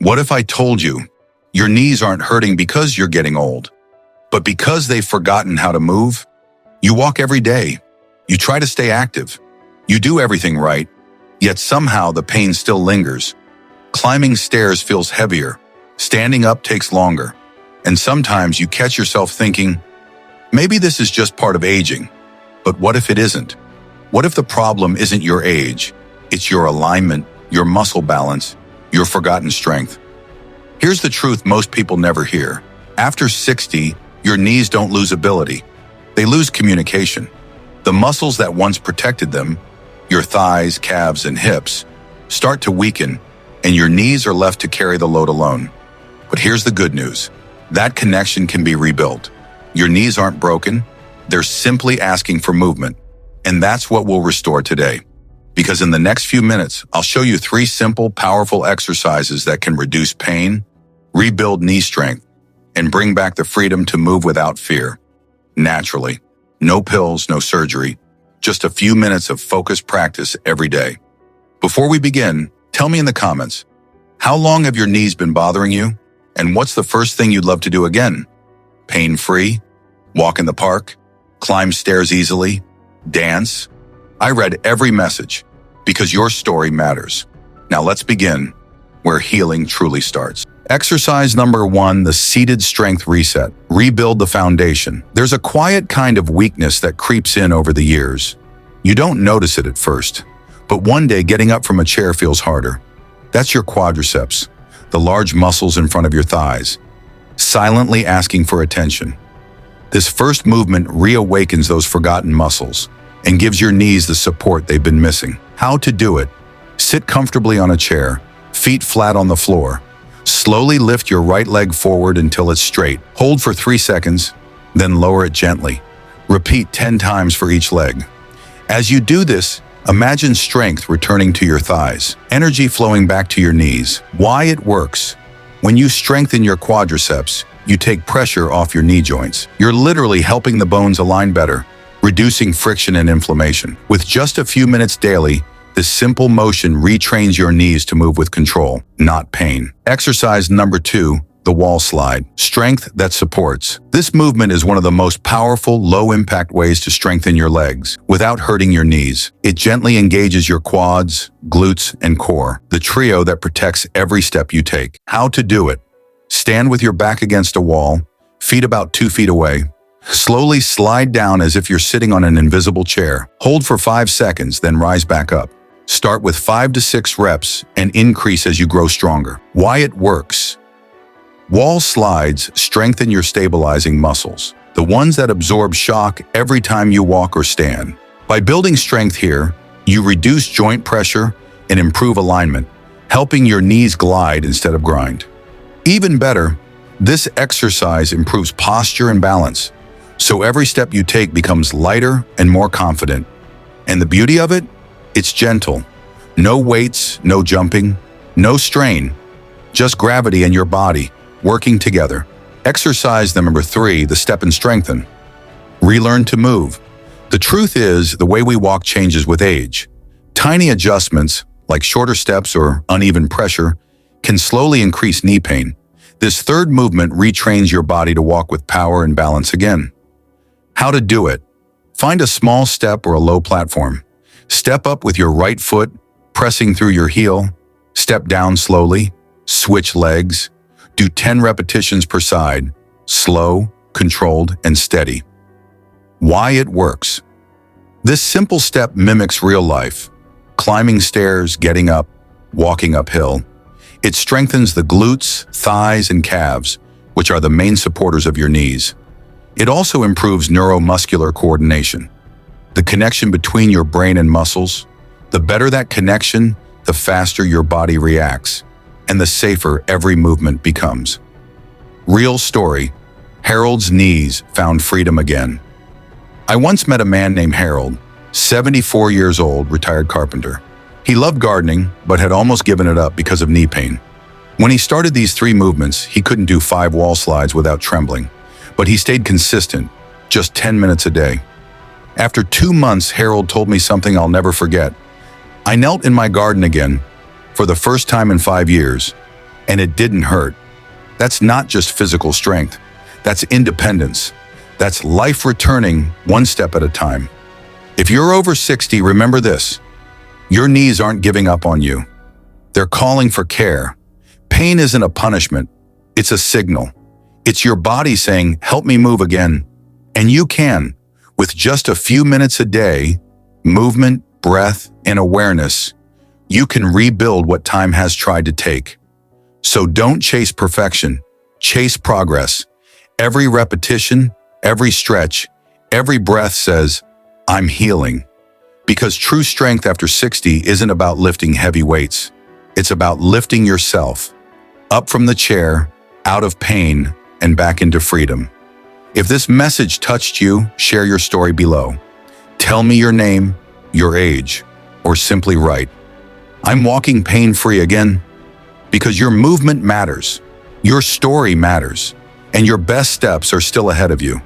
What if I told you your knees aren't hurting because you're getting old, but because they've forgotten how to move? You walk every day. You try to stay active. You do everything right, yet somehow the pain still lingers. Climbing stairs feels heavier. Standing up takes longer. And sometimes you catch yourself thinking, maybe this is just part of aging. But what if it isn't? What if the problem isn't your age? It's your alignment, your muscle balance, your forgotten strength. Here's the truth most people never hear. After 60, your knees don't lose ability. They lose communication. The muscles that once protected them, your thighs, calves, and hips, start to weaken, and your knees are left to carry the load alone. But here's the good news. That connection can be rebuilt. Your knees aren't broken. They're simply asking for movement. And that's what we'll restore today. Because in the next few minutes, I'll show you 3 simple, powerful exercises that can reduce pain, rebuild knee strength, and bring back the freedom to move without fear. Naturally. No pills, no surgery. Just a few minutes of focused practice every day. Before we begin, tell me in the comments, how long have your knees been bothering you? And what's the first thing you'd love to do again? Pain-free? Walk in the park? Climb stairs easily? Dance? I read every message because your story matters. Now let's begin where healing truly starts. Exercise number 1, the seated strength reset. Rebuild the foundation. There's a quiet kind of weakness that creeps in over the years. You don't notice it at first, but one day getting up from a chair feels harder. That's your quadriceps, the large muscles in front of your thighs, silently asking for attention. This first movement reawakens those forgotten muscles and gives your knees the support they've been missing. How to do it? Sit comfortably on a chair, feet flat on the floor. Slowly lift your right leg forward until it's straight. Hold for 3 seconds, then lower it gently. Repeat 10 times for each leg. As you do this, imagine strength returning to your thighs, energy flowing back to your knees. Why it works? When you strengthen your quadriceps, you take pressure off your knee joints. You're literally helping the bones align better, reducing friction and inflammation. With just a few minutes daily, this simple motion retrains your knees to move with control, not pain. Exercise number 2, the wall slide. Strength that supports. This movement is one of the most powerful, low-impact ways to strengthen your legs without hurting your knees. It gently engages your quads, glutes, and core, the trio that protects every step you take. How to do it? Stand with your back against a wall, feet about 2 feet away. Slowly slide down as if you're sitting on an invisible chair. Hold for 5 seconds, then rise back up. Start with 5 to 6 reps and increase as you grow stronger. Why it works? Wall slides strengthen your stabilizing muscles, the ones that absorb shock every time you walk or stand. By building strength here, you reduce joint pressure and improve alignment, helping your knees glide instead of grind. Even better, this exercise improves posture and balance, so every step you take becomes lighter and more confident. And the beauty of it? It's gentle. No weights, no jumping, no strain. Just gravity and your body working together. Exercise number 3, the step and strengthen. Relearn to move. The truth is, the way we walk changes with age. Tiny adjustments, like shorter steps or uneven pressure, can slowly increase knee pain. This third movement retrains your body to walk with power and balance again. How to do it? Find a small step or a low platform. Step up with your right foot, pressing through your heel. Step down slowly. Switch legs. Do 10 repetitions per side. Slow, controlled, and steady. Why it works? This simple step mimics real life. Climbing stairs, getting up, walking uphill. It strengthens the glutes, thighs, and calves, which are the main supporters of your knees. It also improves neuromuscular coordination, the connection between your brain and muscles. The better that connection, the faster your body reacts, and the safer every movement becomes. Real story, Harold's knees found freedom again. I once met a man named Harold, 74 years old, retired carpenter. He loved gardening, but had almost given it up because of knee pain. When he started these 3 movements, he couldn't do 5 wall slides without trembling, but he stayed consistent, just 10 minutes a day. After 2 months, Harold told me something I'll never forget. I knelt in my garden again, for the first time in 5 years, and it didn't hurt. That's not just physical strength. That's independence. That's life returning one step at a time. If you're over 60, remember this. Your knees aren't giving up on you. They're calling for care. Pain isn't a punishment. It's a signal. It's your body saying, help me move again. And you can, with just a few minutes a day, movement, breath, and awareness, you can rebuild what time has tried to take. So don't chase perfection. Chase progress. Every repetition, every stretch, every breath says, I'm healing. Because true strength after 60 isn't about lifting heavy weights. It's about lifting yourself up from the chair, out of pain, and back into freedom. If this message touched you, share your story below. Tell me your name, your age, or simply write, I'm walking pain-free again. Because your movement matters, your story matters, and your best steps are still ahead of you.